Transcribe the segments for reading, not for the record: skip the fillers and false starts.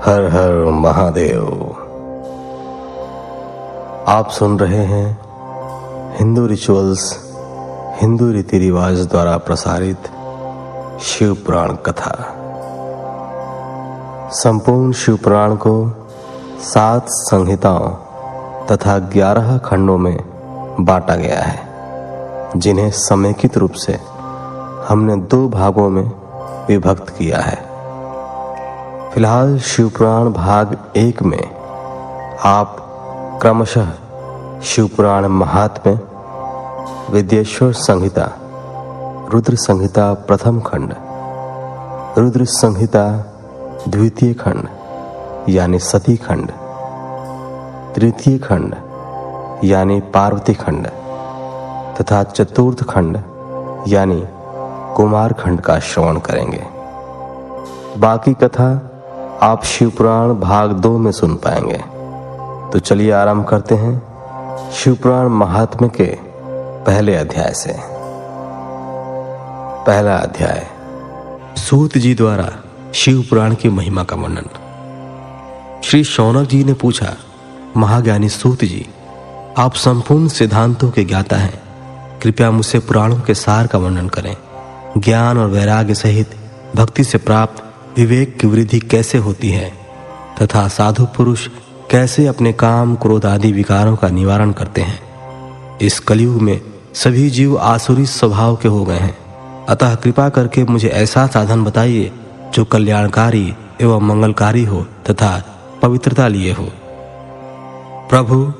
हर हर महादेव। आप सुन रहे हैं हिंदू रिचुअल्स, हिंदू रीति रिवाज द्वारा प्रसारित शिव पुराण कथा। संपूर्ण शिव पुराण को 7 संहिताओं तथा 11 खंडों में बांटा गया है, जिन्हें समेकित रूप से हमने 2 भागों में विभक्त किया है। फिलहाल शिव पुराण भाग 1 में आप क्रमशः शिव पुराण महात्म्य, विद्येश्वर संहिता, रुद्र संहिता प्रथम खंड, रुद्र संहिता द्वितीय खंड यानी सती खंड, तृतीय खंड यानी पार्वती खंड तथा चतुर्थ खंड यानी कुमार खंड का श्रवण करेंगे। बाकी कथा आप शिव पुराण भाग 2 में सुन पाएंगे। तो चलिए आरंभ करते हैं शिव पुराण महात्म्य के पहले अध्याय से। पहला अध्याय, सूत जी द्वारा शिव पुराण की महिमा का वर्णन। श्री शौनक जी ने पूछा, महाज्ञानी सूत जी, आप संपूर्ण सिद्धांतों के ज्ञाता हैं, कृपया मुझसे पुराणों के सार का वर्णन करें। ज्ञान और वैराग्य सहित भक्ति से प्राप्त विवेक की वृद्धि कैसे होती है तथा साधु पुरुष कैसे अपने काम, क्रोध आदि विकारों का निवारण करते हैं। इस कलयुग में सभी जीव आसुरी स्वभाव के हो गए हैं, अतः कृपा करके मुझे ऐसा साधन बताइए जो कल्याणकारी एवं मंगलकारी हो तथा पवित्रता लिए हो। प्रभु,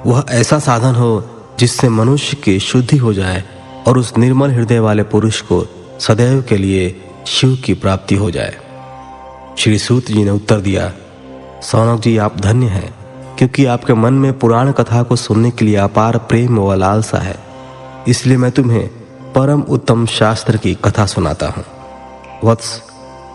वह ऐसा साधन हो जिससे मनुष्य की शुद्धि हो जाए और उस निर्मल हृदय वाले पुरुष को सदैव के लिए शिव की प्राप्ति हो जाए। श्री सूत जी ने उत्तर दिया, शौनक जी, आप धन्य हैं, क्योंकि आपके मन में पुराण कथा को सुनने के लिए अपार प्रेम व लालसा है। इसलिए मैं तुम्हें परम उत्तम शास्त्र की कथा सुनाता हूँ। वत्स,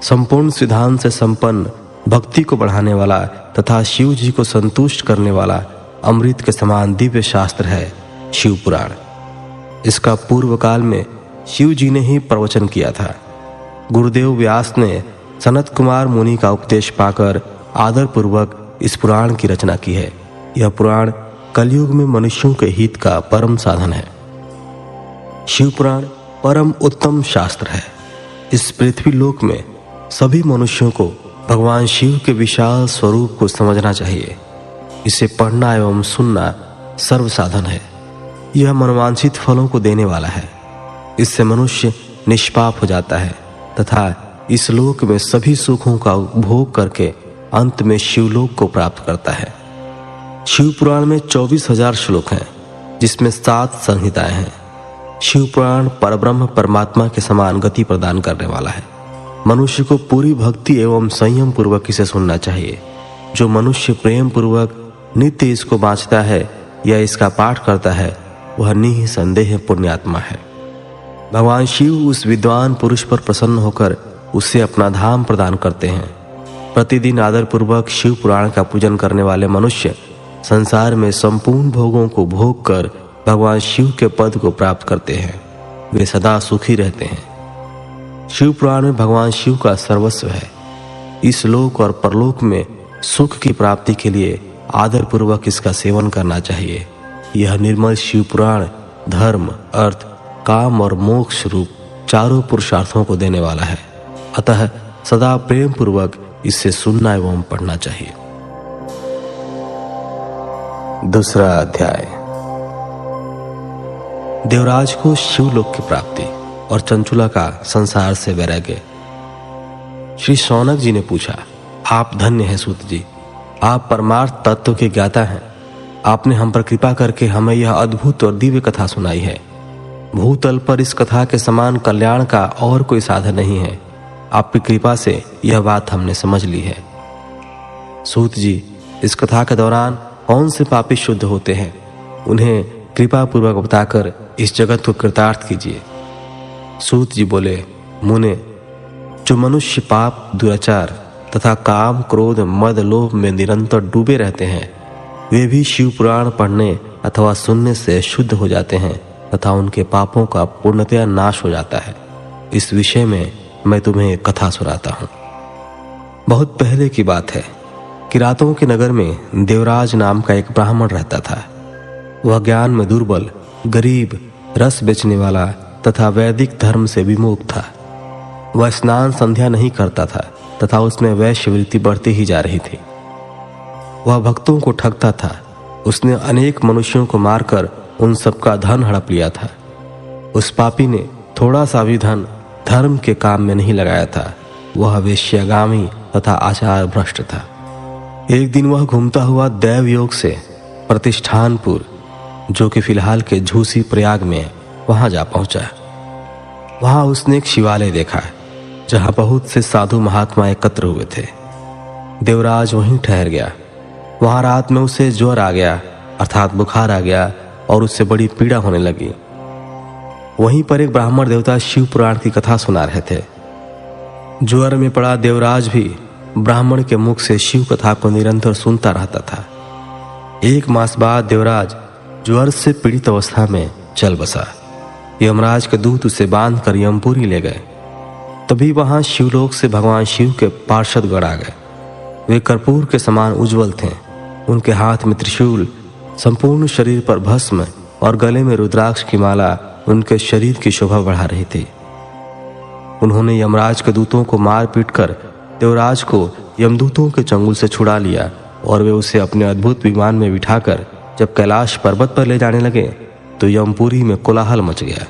संपूर्ण सिद्धांत से संपन्न, भक्ति को बढ़ाने वाला तथा शिव जी को संतुष्ट करने वाला अमृत के समान दिव्य शास्त्र है शिव पुराण। इसका पूर्व काल में शिव जी ने ही प्रवचन किया था। गुरुदेव व्यास ने सनत कुमार मुनि का उपदेश पाकर आदर पूर्वक इस पुराण की रचना की है। यह पुराण कलयुग में मनुष्यों के हित का परम साधन है। शिव पुराण परम उत्तम शास्त्र है। इस पृथ्वी लोक में सभी मनुष्यों को भगवान शिव के विशाल स्वरूप को समझना चाहिए। इसे पढ़ना एवं सुनना सर्व साधन है। यह मनवांछित फलों को देने वाला है। इससे मनुष्य निष्पाप हो जाता है तथा इस लोक में सभी सुखों का उपभोग करके अंत में शिवलोक को प्राप्त करता है। शिव पुराण में 24,000 श्लोक हैं, जिसमें 7 संहिताएं हैं। शिव पुराण परब्रह्म परमात्मा के समान गति प्रदान करने वाला है। मनुष्य को पूरी भक्ति एवं संयम पूर्वक इसे सुनना चाहिए। जो मनुष्य प्रेम पूर्वक नित्य इसको बाँचता है या इसका पाठ करता है, वह निःसंदेह पुण्यात्मा है। भगवान शिव उस विद्वान पुरुष पर प्रसन्न होकर उसे अपना धाम प्रदान करते हैं। प्रतिदिन आदर पूर्वक शिव पुराण का पूजन करने वाले मनुष्य संसार में संपूर्ण भोगों को भोग कर भगवान शिव के पद को प्राप्त करते हैं। वे सदा सुखी रहते हैं। शिव पुराण में भगवान शिव का सर्वस्व है। इस लोक और परलोक में सुख की प्राप्ति के लिए आदर पूर्वक इसका सेवन करना चाहिए। यह निर्मल शिव पुराण धर्म, अर्थ, काम और मोक्ष रूप चारों पुरुषार्थों को देने वाला है। अतः सदा प्रेम पूर्वक इसे सुनना एवं पढ़ना चाहिए। दूसरा अध्याय, देवराज को शिवलोक की प्राप्ति और चंचुला का संसार से वैराग्य। श्री शौनक जी ने पूछा, आप धन्य हैं सूत जी, आप परमार्थ तत्व के ज्ञाता हैं। आपने हम पर कृपा करके हमें यह अद्भुत और दिव्य कथा सुनाई है। भूतल पर इस कथा के समान कल्याण का और कोई साधन नहीं है। आपकी कृपा से यह बात हमने समझ ली है। सूत जी, इस कथा के दौरान कौन से पापी शुद्ध होते हैं, उन्हें कृपा पूर्वक बताकर इस जगत को कृतार्थ कीजिए। सूत जी बोले, मुने, जो मनुष्य पाप, दुराचार तथा काम, क्रोध, मद, लोभ में निरंतर डूबे रहते हैं, वे भी शिव पुराण पढ़ने अथवा सुनने से शुद्ध हो जाते हैं तथा उनके पापों का पूर्णतया नाश हो जाता है। इस विषय में मैं तुम्हें एक कथा सुनाता हूँ। बहुत पहले की बात है, किरातों के नगर में देवराज नाम का एक ब्राह्मण रहता था। वह ज्ञान में दुर्बल, गरीब, रस बेचने वाला तथा वैदिक धर्म से विमुख था। वह स्नान संध्या नहीं करता था तथा उसमें वैश्यवृत्ति बढ़ती ही जा रही थी। वह भक्तों को ठगता था। उसने अनेक मनुष्यों को मारकर उन सबका धन हड़प लिया था। उस पापी ने थोड़ा सा भी धन धर्म के काम में नहीं लगाया था। वह वेश्यागामी तथा आचार भ्रष्ट था। एक दिन वह घूमता हुआ दैव योग से प्रतिष्ठानपुर, जो कि फिलहाल के झूसी प्रयाग में, वहां जा पहुंचा। वहां उसने एक शिवालय देखा जहां बहुत से साधु महात्मा एकत्र हुए थे। देवराज वहीं ठहर गया। वहां रात में उसे ज्वर आ गया, अर्थात बुखार आ गया और उससे बड़ी पीड़ा होने लगी। वहीं पर एक ब्राह्मण देवता शिव पुराण की कथा सुना रहे थे। ज्वर में पड़ा देवराज भी ब्राह्मण के मुख से शिव कथा को निरंतर सुनता रहता था। 1 मास बाद देवराज ज्वर से पीड़ित अवस्था में चल बसा। यमराज के दूत उसे बांधकर यमपुरी ले गए। तभी वहां शिवलोक से भगवान शिव के पार्षदगण आ गए। वे कर्पूर के समान उज्जवल थे। उनके हाथ में त्रिशूल, संपूर्ण शरीर पर भस्म और गले में रुद्राक्ष की माला उनके शरीर की शोभा बढ़ा रही थी। उन्होंने यमराज के दूतों को मार पीट कर देवराज को यमदूतों के चंगुल से छुड़ा लिया और वे उसे अपने अद्भुत विमान में बिठाकर जब कैलाश पर्वत पर ले जाने लगे तो यमपुरी में कोलाहल मच गया,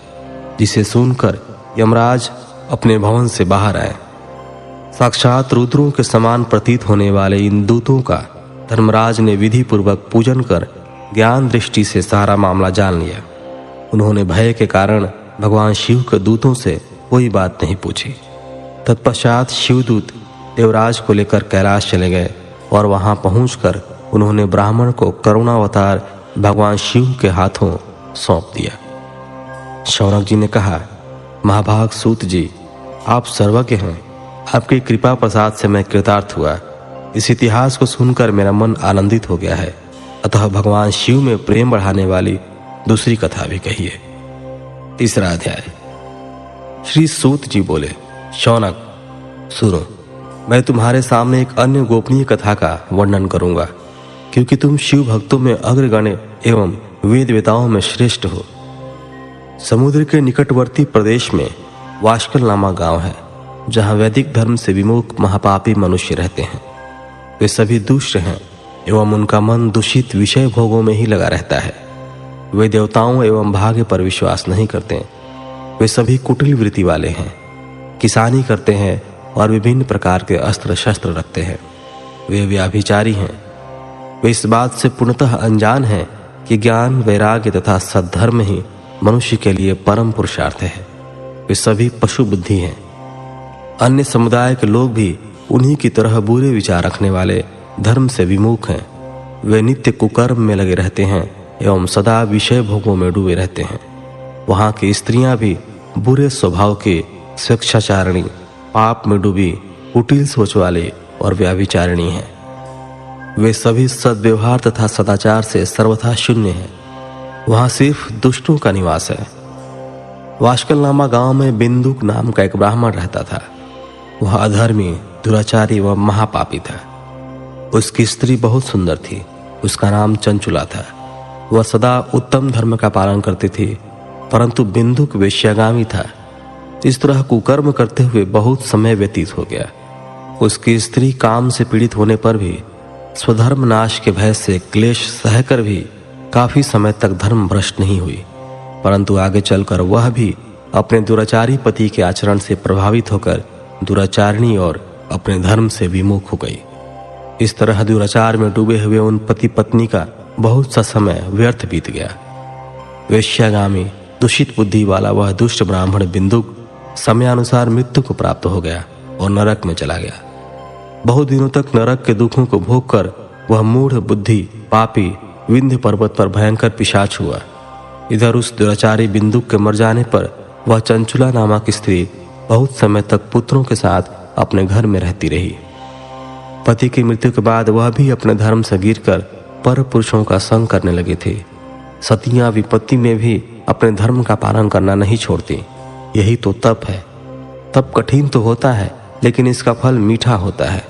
जिसे सुनकर यमराज अपने भवन से बाहर आए। साक्षात रुद्रों के समान प्रतीत होने वाले इन दूतों का धर्मराज ने विधि पूर्वक पूजन कर ज्ञान दृष्टि से सारा मामला जान लिया। उन्होंने भय के कारण भगवान शिव के दूतों से कोई बात नहीं पूछी। तत्पश्चात शिवदूत देवराज को लेकर कैलाश चले गए और वहां पहुंचकर उन्होंने ब्राह्मण को करुणावतार भगवान शिव के हाथों सौंप दिया। शौनक जी ने कहा, महाभाग सूत जी, आप सर्वज्ञ हैं। आपकी कृपा प्रसाद से मैं कृतार्थ हुआ। इस इतिहास को सुनकर मेरा मन आनंदित हो गया है। अतः भगवान शिव में प्रेम बढ़ाने वाली दूसरी कथा भी कहिए। 3रा अध्याय। श्री सूत जी बोले, शौनक सुनो, मैं तुम्हारे सामने एक अन्य गोपनीय कथा का वर्णन करूंगा, क्योंकि तुम शिव भक्तों में अग्रगण्य एवं वेद वेताओं में श्रेष्ठ हो। समुद्र के निकटवर्ती प्रदेश में वाष्कल नामा गांव है, जहां वैदिक धर्म से विमुख महापापी मनुष्य रहते हैं। वे सभी दुष्ट हैं एवं उनका मन दूषित विषय भोगों में ही लगा रहता है। वे देवताओं एवं भाग्य पर विश्वास नहीं करते। वे सभी कुटिल वृत्ति वाले हैं, किसानी करते हैं और विभिन्न प्रकार के अस्त्र शस्त्र रखते हैं। वे व्याभिचारी हैं। वे इस बात से पूर्णतः अनजान हैं कि ज्ञान, वैराग्य तथा सद्धर्म ही मनुष्य के लिए परम पुरुषार्थ है। वे सभी पशु बुद्धि हैं। अन्य समुदाय के लोग भी उन्हीं की तरह बुरे विचार रखने वाले धर्म से विमुख हैं। वे नित्य कुकर्म में लगे रहते हैं एवं सदा विषय भोगों में डूबे रहते हैं। वहां की स्त्रियां भी बुरे स्वभाव की, स्वेच्छाचारिणी, पाप में डूबी, कुटिल सोच वाले और व्याभिचारिणी हैं। वे सभी सद्व्यवहार तथा सदाचार से सर्वथा शून्य हैं। वहां सिर्फ दुष्टों का निवास है। वाष्कल नामा गांव में बिंदुक नाम का एक ब्राह्मण रहता था। वह अधर्मी, दुराचारी व महापापी था। उसकी स्त्री बहुत सुंदर थी। उसका नाम चंचुला था। वह सदा उत्तम धर्म का पालन करती थी, परंतु बिंदुक वेश्यागामी था। इस तरह कुकर्म करते हुए बहुत समय व्यतीत हो गया। उसकी स्त्री काम से पीड़ित होने पर भी स्वधर्म नाश के भय से क्लेश सहकर भी काफी समय तक धर्म भ्रष्ट नहीं हुई, परंतु आगे चलकर वह भी अपने दुराचारी पति के आचरण से प्रभावित होकर दुराचारिणी और अपने धर्म से विमुख हो गई। इस तरह दुराचार में डूबे हुए उन पति पत्नी का बहुत सा समय व्यर्थ बीत गया। वेश्यागामी, दूषित बुद्धि वाला वह दुष्ट ब्राह्मण बिंदुक समयानुसार मृत्यु को प्राप्त हो गया और नरक में चला गया। बहुत दिनों तक नरक के दुखों को भोग कर वह मूढ़ बुद्धि पापी विंध्य पर्वत पर भयंकर पिशाच हुआ। इधर उस दुराचारी बिंदुक के मर जाने पर वह चंचुला नामक स्त्री बहुत समय तक पुत्रों के साथ अपने घर में रहती रही। पति की मृत्यु के बाद वह भी अपने धर्म से गिरकर पर पुरुषों का संग करने लगी थी। सतियां विपत्ति में भी अपने धर्म का पालन करना नहीं छोड़ती। यही तो तप है। तप कठिन तो होता है, लेकिन इसका फल मीठा होता है।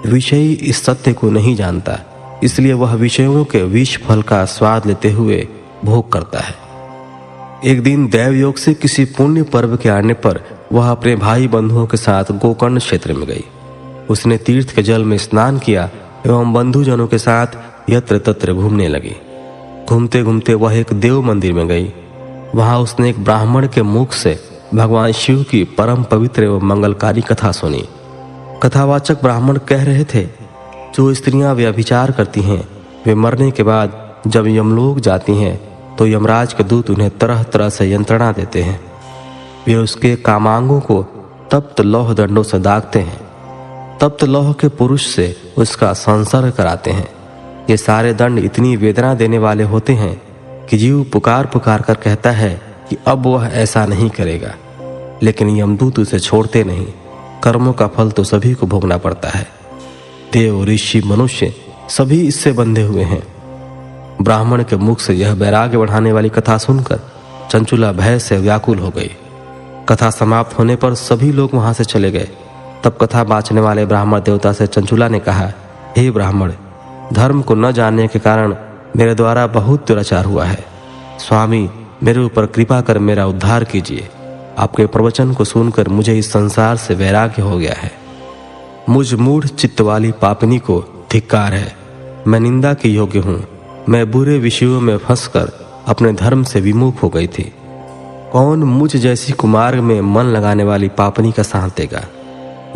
विषयी इस सत्य को नहीं जानता, इसलिए वह विषयों के विष फल का स्वाद लेते हुए भोग करता है। एक दिन दैवयोग से किसी पुण्य पर्व के आने पर वह अपने भाई बंधुओं के साथ गोकर्ण क्षेत्र में गई। उसने तीर्थ के जल में स्नान किया एवं बंधुजनों के साथ यत्र तत्र घूमने लगी। घूमते घूमते वह एक देव मंदिर में गई। वहां उसने एक ब्राह्मण के मुख से भगवान शिव की परम पवित्र एवं मंगलकारी कथा सुनी। कथावाचक ब्राह्मण कह रहे थे, जो स्त्रियां व्यभिचार करती हैं वे मरने के बाद जब यमलोक जाती हैं तो यमराज के दूत उन्हें तरह तरह से यंत्रणा देते हैं। वे उसके कामांगों को तप्त लौह दंडों से दागते हैं। तप्त लौह के पुरुष से उसका संसर्ग कराते हैं। ये सारे दंड इतनी वेदना देने वाले होते हैं कि जीव पुकार पुकार कर कहता है कि अब वह ऐसा नहीं करेगा, लेकिन यमदूत उसे छोड़ते नहीं। कर्मों का फल तो सभी को भोगना पड़ता है। देव, ऋषि, मनुष्य सभी इससे बंधे हुए हैं। ब्राह्मण के मुख से यह वैराग्य बढ़ाने वाली कथा सुनकर चंचुला भय से व्याकुल हो गई। कथा समाप्त होने पर सभी लोग वहां से चले गए। तब कथा बाँचने वाले ब्राह्मण देवता से चंचुला ने कहा, हे ब्राह्मण, धर्म को न जानने के कारण मेरे द्वारा बहुत दुराचार हुआ है। स्वामी, मेरे ऊपर कृपा कर मेरा उद्धार कीजिए। आपके प्रवचन को सुनकर मुझे इस संसार से वैराग्य हो गया है। मुझ मूढ़ चित्त वाली पापनी को धिक्कार है। मैं निंदा के योग्य हूँ। मैं बुरे विषयों में फंसकर अपने धर्म से विमुख हो गई थी। कौन मुझ जैसी कुमार्ग में मन लगाने वाली पापनी का साथ देगा?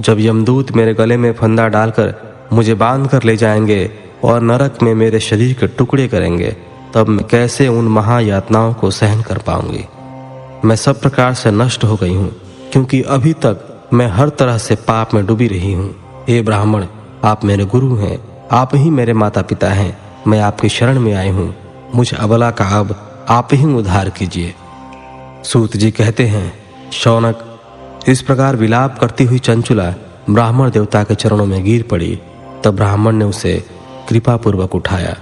जब यमदूत मेरे गले में फंदा डालकर मुझे बांध कर ले जाएंगे और नरक में मेरे शरीर के टुकड़े करेंगे, तब मैं कैसे उन महायातनाओं को सहन कर पाऊंगी? मैं सब प्रकार से नष्ट हो गई हूँ, क्योंकि अभी तक मैं हर तरह से पाप में डूबी रही हूँ। हे ब्राह्मण, आप मेरे गुरु हैं, आप ही मेरे माता पिता हैं। मैं आपकी शरण में आई हूँ। मुझ अबला का अब आप ही उद्धार कीजिए। सूत जी कहते हैं, शौनक, इस प्रकार विलाप करती हुई चंचुला ब्राह्मण देवता के चरणों में गिर पड़ी। तब ब्राह्मण ने उसे कृपापूर्वक उठाया।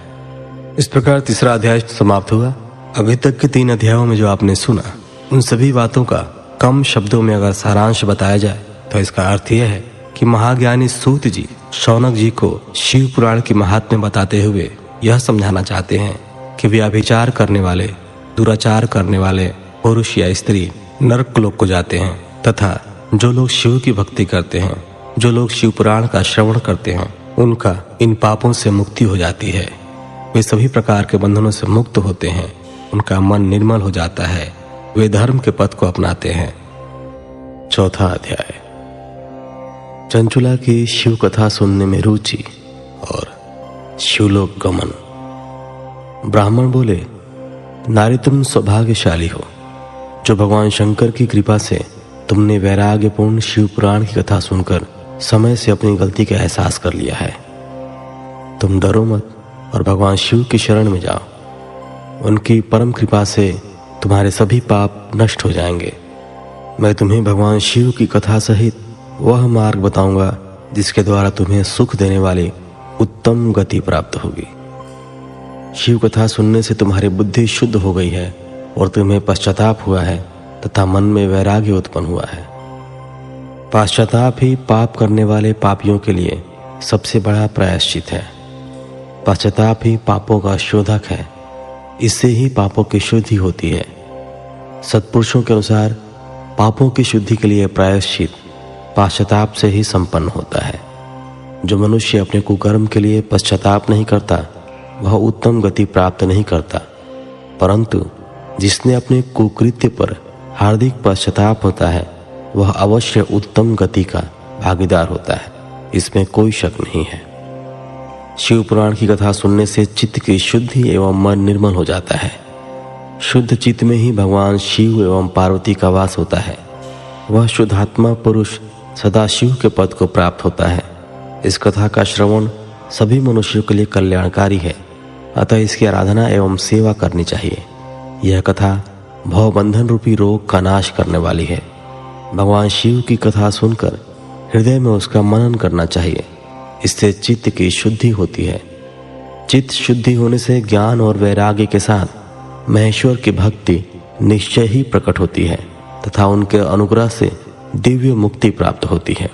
इस प्रकार तीसरा अध्याय समाप्त हुआ। अभी तक के 3 अध्यायों में जो आपने सुना, उन सभी बातों का कम शब्दों में अगर सारांश बताया जाए तो इसका अर्थ यह है कि महाज्ञानी सूत जी शौनक जी को शिव पुराण की महात्म्य बताते हुए यह समझाना चाहते हैं कि व्यभिचार करने वाले, दुराचार करने वाले पुरुष या स्त्री नरक लोक को जाते हैं, तथा जो लोग शिव की भक्ति करते हैं, जो लोग शिव पुराण का श्रवण करते हैं, उनका इन पापों से मुक्ति हो जाती है। वे सभी प्रकार के बंधनों से मुक्त होते हैं। उनका मन निर्मल हो जाता है। वे धर्म के पथ को अपनाते हैं। चौथा अध्याय। चंचुला की शिव कथा सुनने में रुचि और शिवलोक गमन। ब्राह्मण बोले, नारी, तुम सौभाग्यशाली हो जो भगवान शंकर की कृपा से तुमने वैराग्यपूर्ण शिव पुराण की कथा सुनकर समय से अपनी गलती का एहसास कर लिया है। तुम डरो मत और भगवान शिव की शरण में जाओ। उनकी परम कृपा से तुम्हारे सभी पाप नष्ट हो जाएंगे। मैं तुम्हें भगवान शिव की कथा सहित वह मार्ग बताऊंगा जिसके द्वारा तुम्हें सुख देने वाली उत्तम गति प्राप्त होगी। शिव कथा सुनने से तुम्हारी बुद्धि शुद्ध हो गई है और तुम्हें पश्चाताप हुआ है तथा मन में वैराग्य उत्पन्न हुआ है। पश्चाताप ही पाप करने वाले पापियों के लिए सबसे बड़ा प्रायश्चित है। पश्चाताप ही पापों का शोधक है। इससे ही पापों की शुद्धि होती है। सत्पुरुषों के अनुसार पापों की शुद्धि के लिए प्रायश्चित पश्चाताप से ही संपन्न होता है। जो मनुष्य अपने कुकर्म के लिए पश्चाताप नहीं करता वह उत्तम गति प्राप्त नहीं करता, परंतु जिसने अपने कुकृत्य पर हार्दिक पश्चाताप होता है वह अवश्य उत्तम गति का भागीदार होता है। इसमें कोई शक नहीं है। शिव पुराण की कथा सुनने से चित्त की शुद्धि एवं मन निर्मल हो जाता है। शुद्ध चित्त में ही भगवान शिव एवं पार्वती का वास होता है। वह शुद्धात्मा पुरुष सदा शिव के पद को प्राप्त होता है। इस कथा का श्रवण सभी मनुष्यों के लिए कल्याणकारी है, अतः इसकी आराधना एवं सेवा करनी चाहिए। यह कथा भवबंधन रूपी रोग का नाश करने वाली है। भगवान शिव की कथा सुनकर हृदय में उसका मनन करना चाहिए। इससे चित्त की शुद्धि होती है। चित्त शुद्धि होने से ज्ञान और वैराग्य के साथ महेश्वर की भक्ति निश्चय ही प्रकट होती है तथा उनके अनुग्रह से दिव्य मुक्ति प्राप्त होती है।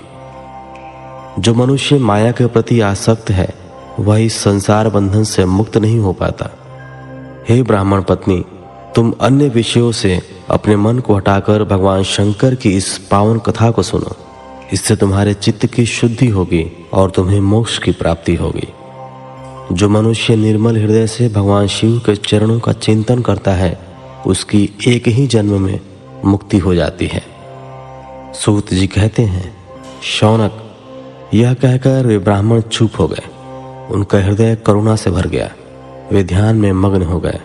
जो मनुष्य माया के प्रति आसक्त है वह इस संसार बंधन से मुक्त नहीं हो पाता। हे ब्राह्मण पत्नी, तुम अन्य विषयों से अपने मन को हटाकर भगवान शंकर की इस पावन कथा को सुनो। इससे तुम्हारे चित्त की शुद्धि होगी और तुम्हें मोक्ष की प्राप्ति होगी। जो मनुष्य निर्मल हृदय से भगवान शिव के चरणों का चिंतन करता है उसकी एक ही जन्म में मुक्ति हो जाती है। सूत जी कहते हैं, शौनक, यह कहकर वे ब्राह्मण चुप हो गए। उनका हृदय करुणा से भर गया। वे ध्यान में मग्न हो गए।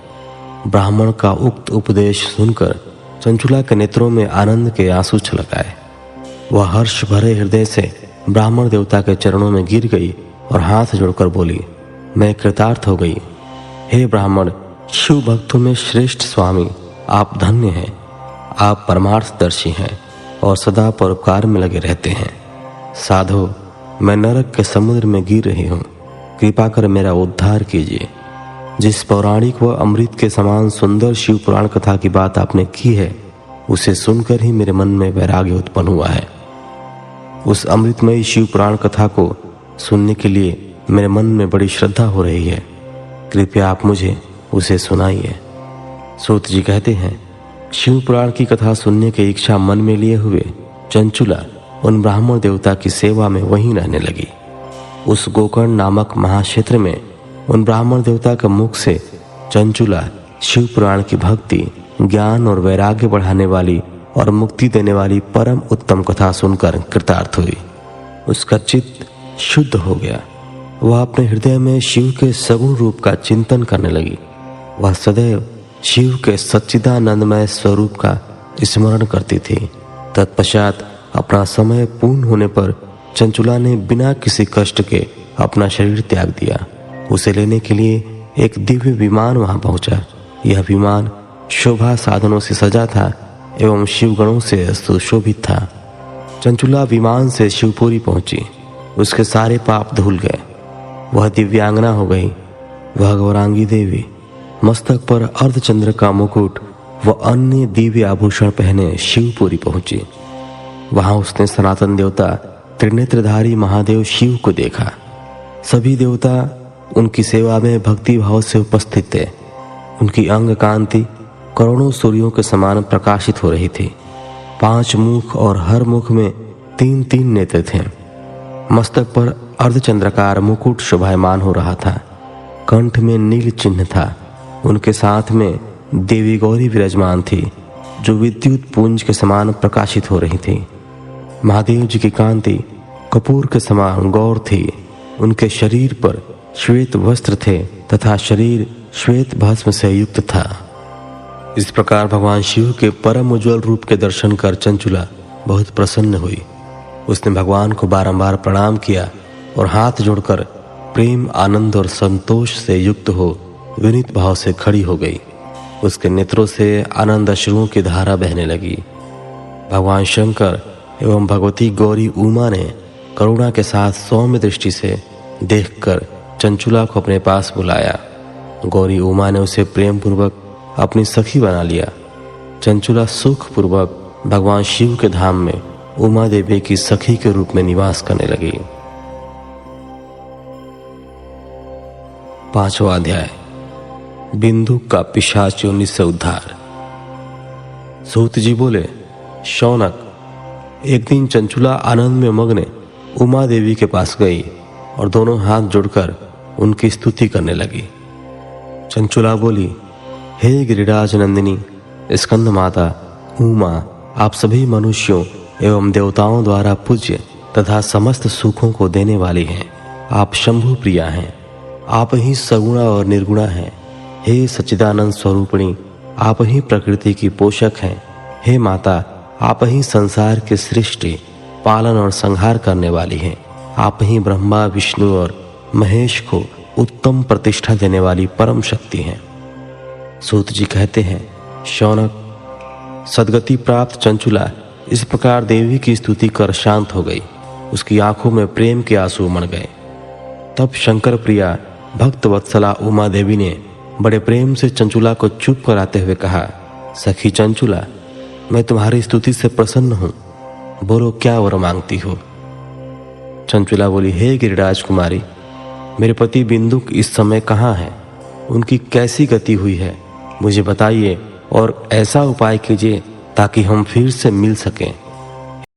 ब्राह्मण का उक्त उपदेश सुनकर चंचुला के नेत्रों में आनंद के आंसू छलक आए। वह हर्ष भरे हृदय से ब्राह्मण देवता के चरणों में गिर गई और हाथ जोड़कर बोली, मैं कृतार्थ हो गई। हे ब्राह्मण, शिव भक्तों में श्रेष्ठ स्वामी, आप धन्य हैं। आप परमार्थदर्शी हैं और सदा परोपकार में लगे रहते हैं। साधो, मैं नरक के समुद्र में गिर रही हूँ, कृपा कर मेरा उद्धार कीजिए। जिस पौराणिक व अमृत के समान सुंदर शिव पुराण कथा की बात आपने की है उसे सुनकर ही मेरे मन में वैराग्य उत्पन्न हुआ है। उस अमृतमयी शिव पुराण कथा को सुनने के लिए मेरे मन में बड़ी श्रद्धा हो रही है। कृपया आप मुझे उसे सुनाइए। सूत जी कहते हैं, शिव पुराण की कथा सुनने की इच्छा मन में लिए हुए चंचुला उन ब्राह्मण देवता की सेवा में वहीं रहने लगी। उस गोकर्ण नामक महाक्षेत्र में उन ब्राह्मण देवता के मुख से चंचुला शिव पुराण की भक्ति, ज्ञान और वैराग्य बढ़ाने वाली और मुक्ति देने वाली परम उत्तम कथा सुनकर कृतार्थ हुई। उसका चित्त शुद्ध हो गया। वह अपने हृदय में शिव के सगुण रूप का चिंतन करने लगी। वह सदैव शिव के सच्चिदानंदमय स्वरूप का स्मरण करती थी। तत्पश्चात अपना समय पूर्ण होने पर चंचुला ने बिना किसी कष्ट के अपना शरीर त्याग दिया। उसे लेने के लिए एक दिव्य विमान वहां पहुंचा। यह विमान शोभा साधनों से सजा था एवं शिवगणों से सुशोभित था। चंचुला विमान से शिवपुरी पहुंची। उसके सारे पाप धुल गए। वह दिव्यांगना हो गई। वह गौरांगी देवी मस्तक पर अर्धचंद्र का मुकुट व अन्य दिव्य आभूषण पहने शिवपुरी पहुंची। वहां उसने सनातन देवता त्रिनेत्रधारी महादेव शिव को देखा। सभी देवता उनकी सेवा में भक्ति भाव से उपस्थित थे। उनकी अंग कांति करोड़ों सूर्यों के समान प्रकाशित हो रही थी। 5 मुख और हर मुख में 3-3 नेत्र थे। मस्तक पर अर्धचंद्राकार मुकुट शोभायमान हो रहा था। कंठ में नील चिन्ह था। उनके साथ में देवी गौरी विराजमान थी जो विद्युत पुंज के समान प्रकाशित हो रही थी। महादेव जी की कांति कपूर के समान गौर थी। उनके शरीर पर श्वेत वस्त्र थे तथा शरीर श्वेत भस्म से युक्त था। इस प्रकार भगवान शिव के परम उज्ज्वल रूप के दर्शन कर चंचुला बहुत प्रसन्न हुई। उसने भगवान को बारंबार प्रणाम किया और हाथ जोड़कर प्रेम, आनंद और संतोष से युक्त हो विनीत भाव से खड़ी हो गई। उसके नेत्रों से आनंद अश्रुओं की धारा बहने लगी। भगवान शंकर एवं भगवती गौरी उमा ने करुणा के साथ सौम्य दृष्टि से देखकर चंचुला को अपने पास बुलाया। गौरी उमा ने उसे प्रेम पूर्वक अपनी सखी बना लिया। चंचुला सुख पूर्वक भगवान शिव के धाम में उमा देवी की सखी के रूप में निवास करने लगी। 5वां अध्याय, बिंदु का पिशाच योनि से उद्धार। सूत जी बोले, शौनक, एक दिन चंचुला आनंद में मग्न उमा देवी के पास गई और दोनों हाथ जोड़कर उनकी स्तुति करने लगी। चंचुला बोली, हे गिरिराज नंदिनी, स्कंद माता उमा, आप सभी मनुष्यों एवं देवताओं द्वारा पूज्य तथा समस्त सुखों को देने वाली हैं। आप शंभु प्रिया हैं। आप ही सगुणा और निर्गुणा हैं। हे सच्चिदानंद स्वरूपिणी, आप ही प्रकृति की पोषक हैं। हे माता, आप ही संसार के सृष्टि, पालन और संहार करने वाली हैं। आप ही ब्रह्मा, विष्णु और महेश को उत्तम प्रतिष्ठा देने वाली परम शक्ति हैं। सूत जी कहते हैं, शौनक, सदगति प्राप्त चंचुला इस प्रकार देवी की स्तुति कर शांत हो गई। उसकी आंखों में प्रेम के आंसू उमड़ गए। तब शंकर प्रिया भक्त वत्सला उमा देवी ने बड़े प्रेम से चंचुला को चुप कराते हुए कहा, सखी चंचुला, मैं तुम्हारी स्तुति से प्रसन्न हूं। बोलो, क्या वर मांगती हो? चंचुला बोली, हे गिरिराज कुमारी, मेरे पति बिंदुक इस समय कहाँ हैं? उनकी कैसी गति हुई है, मुझे बताइए और ऐसा उपाय कीजिए ताकि हम फिर से मिल सकें।